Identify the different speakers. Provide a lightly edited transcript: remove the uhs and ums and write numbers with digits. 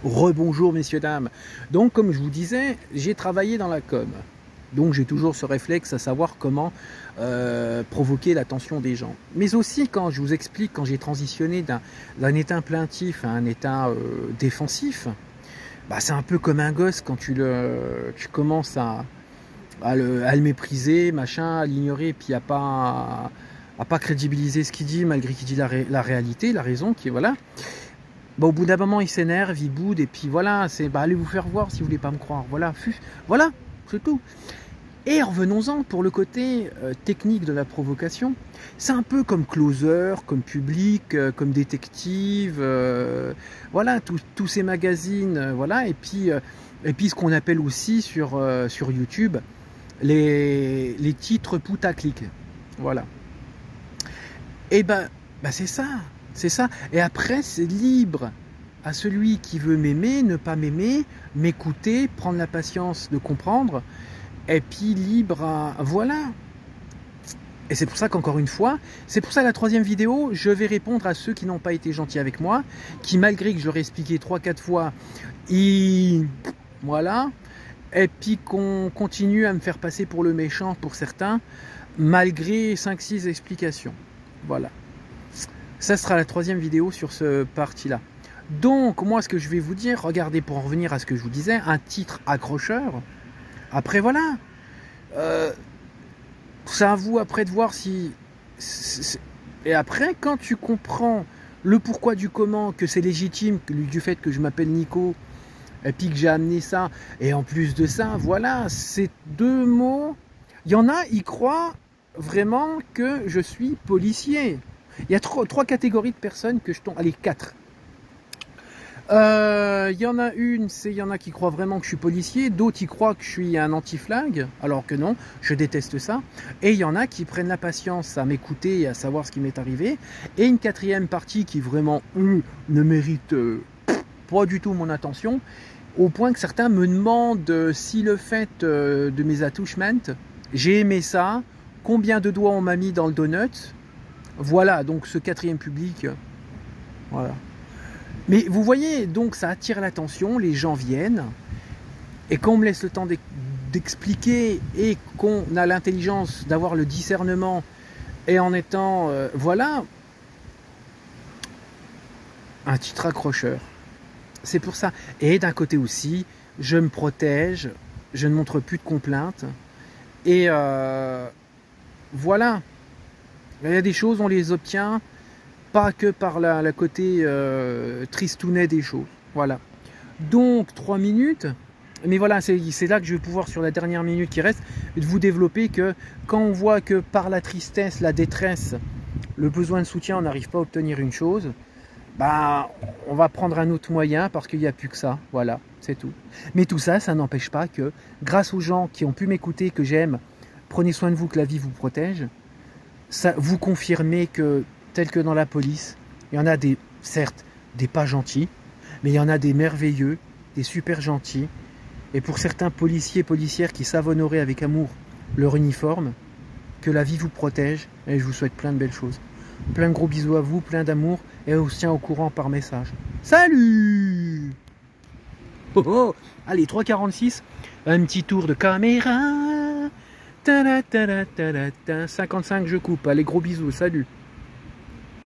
Speaker 1: Rebonjour messieurs dames. Donc comme je vous disais, j'ai travaillé dans la com. Donc j'ai toujours ce réflexe à savoir comment provoquer l'attention des gens. Mais aussi quand je vous explique, quand j'ai transitionné d'un état plaintif à un état défensif, bah, c'est un peu comme un gosse quand tu commences à le mépriser, machin, à l'ignorer, puis à pas crédibiliser ce qu'il dit malgré qu'il dit la réalité, la raison, qui est voilà. Bah, au bout d'un moment, il s'énerve, il boude, et puis voilà, c'est bah, allez vous faire voir si vous voulez pas me croire. Voilà, voilà, c'est tout. Et revenons-en pour le côté technique de la provocation. C'est un peu comme Closer, comme Public, comme Détective, voilà, tous ces magazines, voilà, et puis ce qu'on appelle aussi sur YouTube les titres putaclic. Voilà. Et ben c'est ça. C'est ça. Et après, c'est libre à celui qui veut m'aimer, ne pas m'aimer, m'écouter, prendre la patience de comprendre. Et puis libre à... Voilà. Et c'est pour ça qu'encore une fois, c'est pour ça la troisième vidéo, je vais répondre à ceux qui n'ont pas été gentils avec moi, qui malgré que je leur ai expliqué 3-4 fois, voilà. Et puis qu'on continue à me faire passer pour le méchant pour certains, malgré 5-6 explications. Voilà. Ça sera la troisième vidéo sur ce parti-là. Donc, moi, ce que je vais vous dire, regardez, pour en revenir à ce que je vous disais, un titre accrocheur. Après, voilà. C'est à vous, après, de voir si... Et après, quand tu comprends le pourquoi du comment, que c'est légitime, du fait que je m'appelle Nico, et puis que j'ai amené ça, et en plus de ça, voilà, ces deux mots... Il y en a, ils croient vraiment que je suis policier. Il y a trois catégories de personnes que je tombe. Allez, 4. Il y en a une, il y en a qui croient vraiment que je suis policier, d'autres qui croient que je suis un anti-flag, alors que non, je déteste ça. Et il y en a qui prennent la patience à m'écouter et à savoir ce qui m'est arrivé. Et une quatrième partie qui vraiment, eux, ne mérite pas du tout mon attention, au point que certains me demandent si le fait de mes attouchements, j'ai aimé ça, combien de doigts on m'a mis dans le donut. Voilà, donc ce quatrième public, voilà. Mais vous voyez, donc ça attire l'attention, les gens viennent, et quand on me laisse le temps d'expliquer, et qu'on a l'intelligence d'avoir le discernement, et en étant, voilà, un titre accrocheur. C'est pour ça. Et d'un côté aussi, je me protège, je ne montre plus de complaintes, et voilà. Il y a des choses, on les obtient pas que par la côté tristounet des choses. Voilà. Donc, 3 minutes. Mais voilà, c'est là que je vais pouvoir, sur la dernière minute qui reste, vous développer que quand on voit que par la tristesse, la détresse, le besoin de soutien, on n'arrive pas à obtenir une chose, bah, on va prendre un autre moyen parce qu'il n'y a plus que ça. Voilà, c'est tout. Mais tout ça, ça n'empêche pas que, grâce aux gens qui ont pu m'écouter, que j'aime, prenez soin de vous, que la vie vous protège. Ça, vous confirmez que, tel que dans la police, il y en a des, certes, des pas gentils, mais il y en a des merveilleux, des super gentils. Et pour certains policiers, policières qui savent honorer avec amour leur uniforme, que la vie vous protège, et je vous souhaite plein de belles choses. Plein de gros bisous à vous, plein d'amour, et on se tient au courant par message. Salut! Oh oh. Allez, 3h46, un petit tour de caméra. 55, je coupe. Allez, gros bisous, salut.